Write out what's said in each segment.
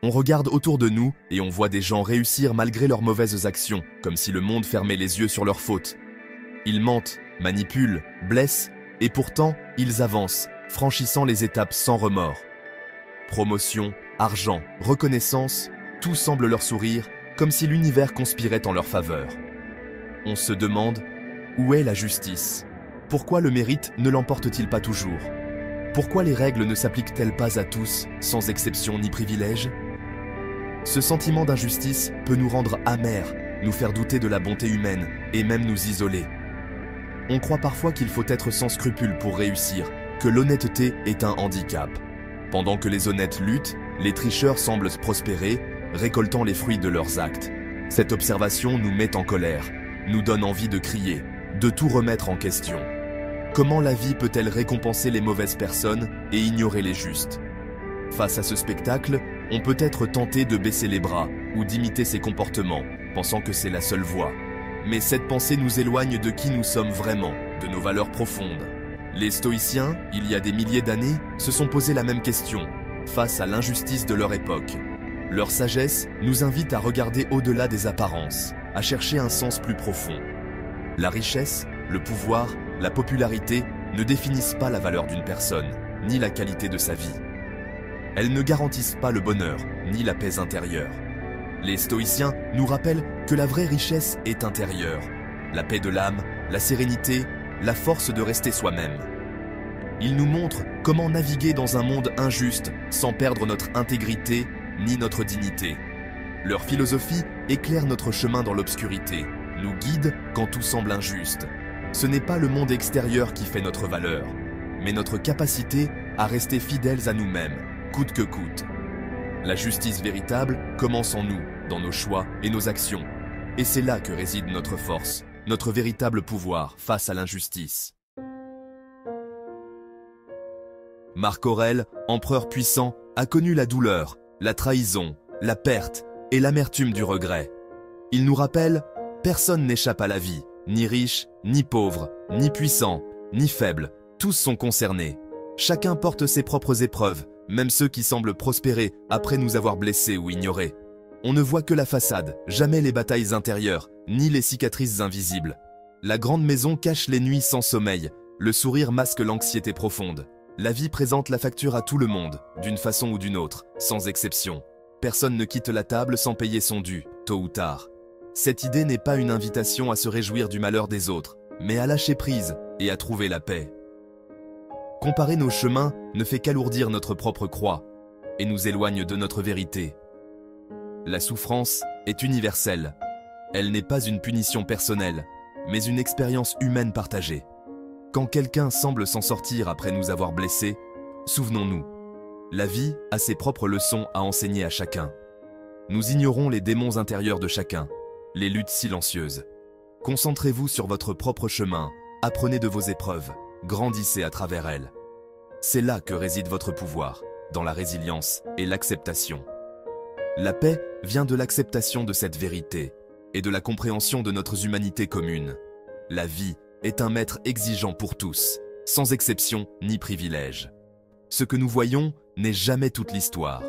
On regarde autour de nous et on voit des gens réussir malgré leurs mauvaises actions, comme si le monde fermait les yeux sur leurs fautes. Ils mentent, manipulent, blessent, et pourtant, ils avancent, franchissant les étapes sans remords. Promotion, argent, reconnaissance, tout semble leur sourire, comme si l'univers conspirait en leur faveur. On se demande, où est la justice? Pourquoi le mérite ne l'emporte-t-il pas toujours? Pourquoi les règles ne s'appliquent-elles pas à tous, sans exception ni privilège? Ce sentiment d'injustice peut nous rendre amers, nous faire douter de la bonté humaine et même nous isoler. On croit parfois qu'il faut être sans scrupules pour réussir, que l'honnêteté est un handicap. Pendant que les honnêtes luttent, les tricheurs semblent prospérer, récoltant les fruits de leurs actes. Cette observation nous met en colère, nous donne envie de crier, de tout remettre en question. Comment la vie peut-elle récompenser les mauvaises personnes et ignorer les justes? Face à ce spectacle, on peut être tenté de baisser les bras ou d'imiter ses comportements, pensant que c'est la seule voie. Mais cette pensée nous éloigne de qui nous sommes vraiment, de nos valeurs profondes. Les stoïciens, il y a des milliers d'années, se sont posé la même question, face à l'injustice de leur époque. Leur sagesse nous invite à regarder au-delà des apparences, à chercher un sens plus profond. La richesse, le pouvoir, la popularité ne définissent pas la valeur d'une personne, ni la qualité de sa vie. Elles ne garantissent pas le bonheur, ni la paix intérieure. Les stoïciens nous rappellent que la vraie richesse est intérieure. La paix de l'âme, la sérénité, la force de rester soi-même. Ils nous montrent comment naviguer dans un monde injuste sans perdre notre intégrité ni notre dignité. Leur philosophie éclaire notre chemin dans l'obscurité, nous guide quand tout semble injuste. Ce n'est pas le monde extérieur qui fait notre valeur, mais notre capacité à rester fidèles à nous-mêmes, coûte que coûte. La justice véritable commence en nous, dans nos choix et nos actions. Et c'est là que réside notre force, notre véritable pouvoir face à l'injustice. Marc Aurèle, empereur puissant, a connu la douleur, la trahison, la perte et l'amertume du regret. Il nous rappelle, personne n'échappe à la vie, ni riche, ni pauvre, ni puissant, ni faible, tous sont concernés. Chacun porte ses propres épreuves, même ceux qui semblent prospérer après nous avoir blessés ou ignorés. On ne voit que la façade, jamais les batailles intérieures, ni les cicatrices invisibles. La grande maison cache les nuits sans sommeil, le sourire masque l'anxiété profonde. La vie présente la facture à tout le monde, d'une façon ou d'une autre, sans exception. Personne ne quitte la table sans payer son dû, tôt ou tard. Cette idée n'est pas une invitation à se réjouir du malheur des autres, mais à lâcher prise et à trouver la paix. Comparer nos chemins ne fait qu'alourdir notre propre croix et nous éloigne de notre vérité. La souffrance est universelle. Elle n'est pas une punition personnelle, mais une expérience humaine partagée. Quand quelqu'un semble s'en sortir après nous avoir blessés, souvenons-nous, la vie a ses propres leçons à enseigner à chacun. Nous ignorons les démons intérieurs de chacun, les luttes silencieuses. Concentrez-vous sur votre propre chemin, apprenez de vos épreuves, grandissez à travers elles. C'est là que réside votre pouvoir, dans la résilience et l'acceptation. La paix vient de l'acceptation de cette vérité et de la compréhension de notre humanité commune. La vie est un maître exigeant pour tous, sans exception ni privilège. Ce que nous voyons n'est jamais toute l'histoire.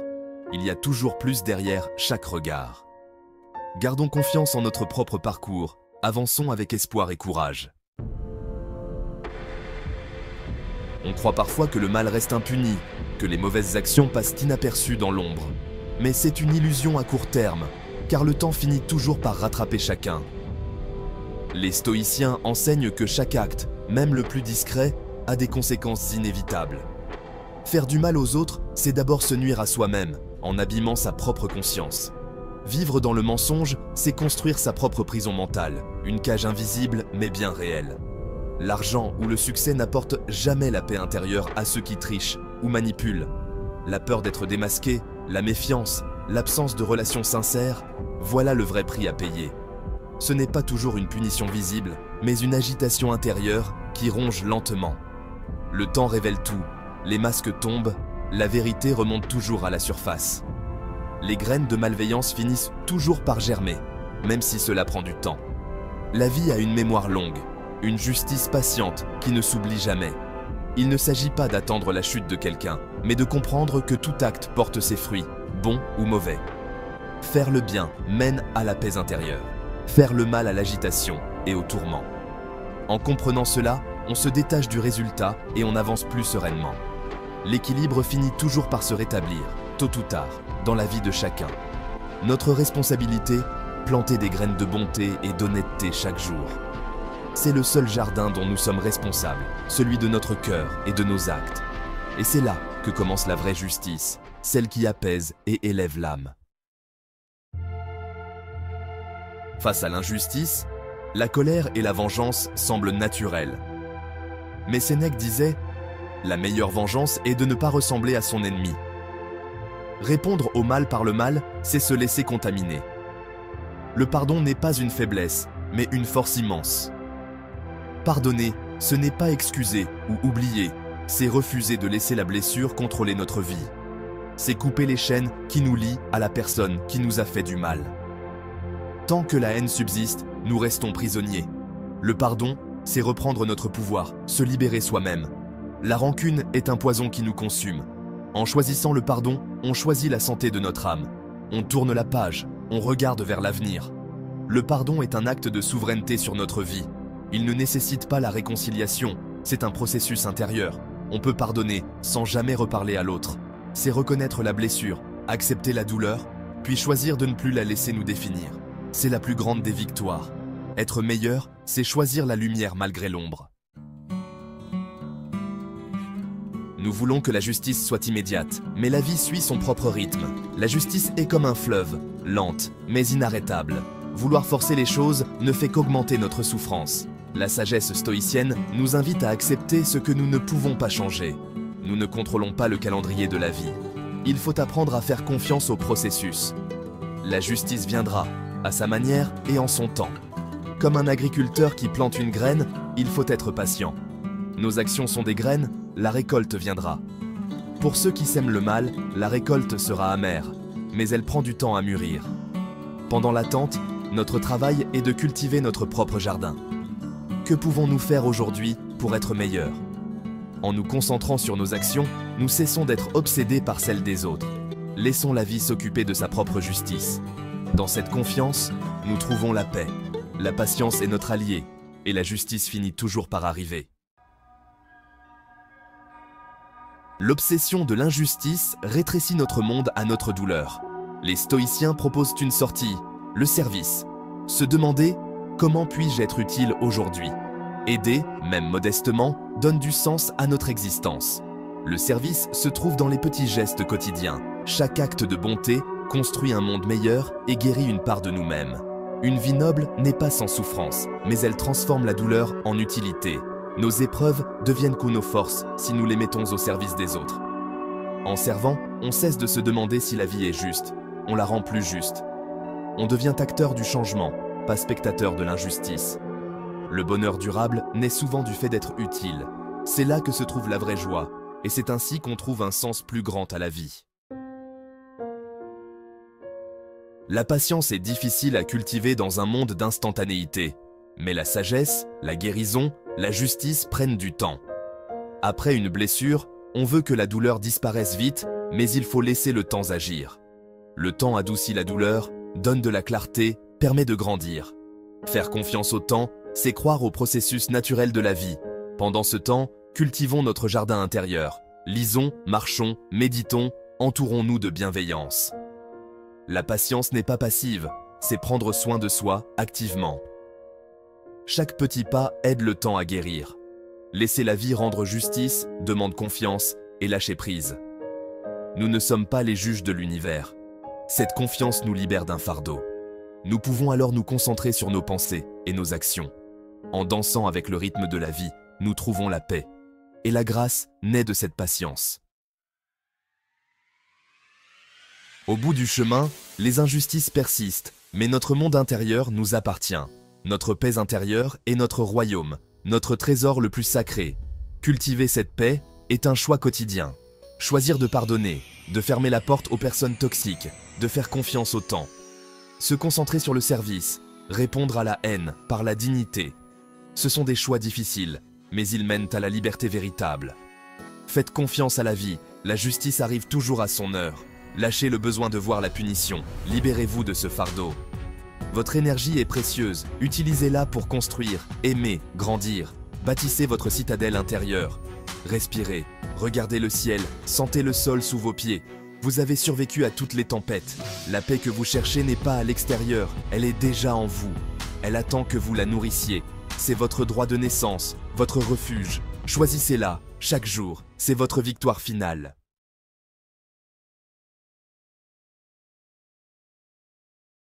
Il y a toujours plus derrière chaque regard. Gardons confiance en notre propre parcours, avançons avec espoir et courage. On croit parfois que le mal reste impuni, que les mauvaises actions passent inaperçues dans l'ombre. Mais c'est une illusion à court terme, car le temps finit toujours par rattraper chacun. Les stoïciens enseignent que chaque acte, même le plus discret, a des conséquences inévitables. Faire du mal aux autres, c'est d'abord se nuire à soi-même, en abîmant sa propre conscience. Vivre dans le mensonge, c'est construire sa propre prison mentale, une cage invisible mais bien réelle. L'argent ou le succès n'apportent jamais la paix intérieure à ceux qui trichent ou manipulent. La peur d'être démasqué, la méfiance, l'absence de relations sincères, voilà le vrai prix à payer. Ce n'est pas toujours une punition visible, mais une agitation intérieure qui ronge lentement. Le temps révèle tout, les masques tombent, la vérité remonte toujours à la surface. Les graines de malveillance finissent toujours par germer, même si cela prend du temps. La vie a une mémoire longue, une justice patiente qui ne s'oublie jamais. Il ne s'agit pas d'attendre la chute de quelqu'un, mais de comprendre que tout acte porte ses fruits, bon ou mauvais. Faire le bien mène à la paix intérieure. Faire le mal à l'agitation et au tourment. En comprenant cela, on se détache du résultat et on avance plus sereinement. L'équilibre finit toujours par se rétablir, tôt ou tard, dans la vie de chacun. Notre responsabilité, planter des graines de bonté et d'honnêteté chaque jour. C'est le seul jardin dont nous sommes responsables, celui de notre cœur et de nos actes. Et c'est là que commence la vraie justice, celle qui apaise et élève l'âme. Face à l'injustice, la colère et la vengeance semblent naturelles. Mais Sénèque disait « La meilleure vengeance est de ne pas ressembler à son ennemi ». Répondre au mal par le mal, c'est se laisser contaminer. Le pardon n'est pas une faiblesse, mais une force immense. Pardonner, ce n'est pas excuser ou oublier, c'est refuser de laisser la blessure contrôler notre vie. C'est couper les chaînes qui nous lient à la personne qui nous a fait du mal. Tant que la haine subsiste, nous restons prisonniers. Le pardon, c'est reprendre notre pouvoir, se libérer soi-même. La rancune est un poison qui nous consume. En choisissant le pardon, on choisit la santé de notre âme. On tourne la page, on regarde vers l'avenir. Le pardon est un acte de souveraineté sur notre vie. Il ne nécessite pas la réconciliation, c'est un processus intérieur. On peut pardonner sans jamais reparler à l'autre. C'est reconnaître la blessure, accepter la douleur, puis choisir de ne plus la laisser nous définir. C'est la plus grande des victoires. Être meilleur, c'est choisir la lumière malgré l'ombre. Nous voulons que la justice soit immédiate, mais la vie suit son propre rythme. La justice est comme un fleuve, lente, mais inarrêtable. Vouloir forcer les choses ne fait qu'augmenter notre souffrance. La sagesse stoïcienne nous invite à accepter ce que nous ne pouvons pas changer. Nous ne contrôlons pas le calendrier de la vie. Il faut apprendre à faire confiance au processus. La justice viendra, à sa manière et en son temps. Comme un agriculteur qui plante une graine, il faut être patient. Nos actions sont des graines, la récolte viendra. Pour ceux qui sèment le mal, la récolte sera amère, mais elle prend du temps à mûrir. Pendant l'attente, notre travail est de cultiver notre propre jardin. Que pouvons-nous faire aujourd'hui pour être meilleurs? En nous concentrant sur nos actions, nous cessons d'être obsédés par celles des autres. Laissons la vie s'occuper de sa propre justice. Dans cette confiance, nous trouvons la paix. La patience est notre allié, et la justice finit toujours par arriver. L'obsession de l'injustice rétrécit notre monde à notre douleur. Les stoïciens proposent une sortie, le service. Se demander « Comment puis-je être utile aujourd'hui ?» Aider, même modestement, donne du sens à notre existence. Le service se trouve dans les petits gestes quotidiens. Chaque acte de bonté construit un monde meilleur et guérit une part de nous-mêmes. Une vie noble n'est pas sans souffrance, mais elle transforme la douleur en utilité. Nos épreuves deviennent comme nos forces si nous les mettons au service des autres. En servant, on cesse de se demander si la vie est juste. On la rend plus juste. On devient acteur du changement, pas spectateur de l'injustice. Le bonheur durable naît souvent du fait d'être utile. C'est là que se trouve la vraie joie, et c'est ainsi qu'on trouve un sens plus grand à la vie. La patience est difficile à cultiver dans un monde d'instantanéité. Mais la sagesse, la guérison, la justice prennent du temps. Après une blessure, on veut que la douleur disparaisse vite, mais il faut laisser le temps agir. Le temps adoucit la douleur, donne de la clarté, permet de grandir. Faire confiance au temps, c'est croire au processus naturel de la vie. Pendant ce temps, cultivons notre jardin intérieur. Lisons, marchons, méditons, entourons-nous de bienveillance. La patience n'est pas passive, c'est prendre soin de soi activement. Chaque petit pas aide le temps à guérir. Laisser la vie rendre justice demande confiance et lâcher prise. Nous ne sommes pas les juges de l'univers. Cette confiance nous libère d'un fardeau. Nous pouvons alors nous concentrer sur nos pensées et nos actions. En dansant avec le rythme de la vie, nous trouvons la paix. Et la grâce naît de cette patience. Au bout du chemin, les injustices persistent, mais notre monde intérieur nous appartient. Notre paix intérieure est notre royaume, notre trésor le plus sacré. Cultiver cette paix est un choix quotidien. Choisir de pardonner, de fermer la porte aux personnes toxiques, de faire confiance au temps. Se concentrer sur le service, répondre à la haine par la dignité. Ce sont des choix difficiles, mais ils mènent à la liberté véritable. Faites confiance à la vie, la justice arrive toujours à son heure. Lâchez le besoin de voir la punition. Libérez-vous de ce fardeau. Votre énergie est précieuse. Utilisez-la pour construire, aimer, grandir. Bâtissez votre citadelle intérieure. Respirez, regardez le ciel, sentez le sol sous vos pieds. Vous avez survécu à toutes les tempêtes. La paix que vous cherchez n'est pas à l'extérieur, elle est déjà en vous. Elle attend que vous la nourrissiez. C'est votre droit de naissance, votre refuge. Choisissez-la, chaque jour, c'est votre victoire finale.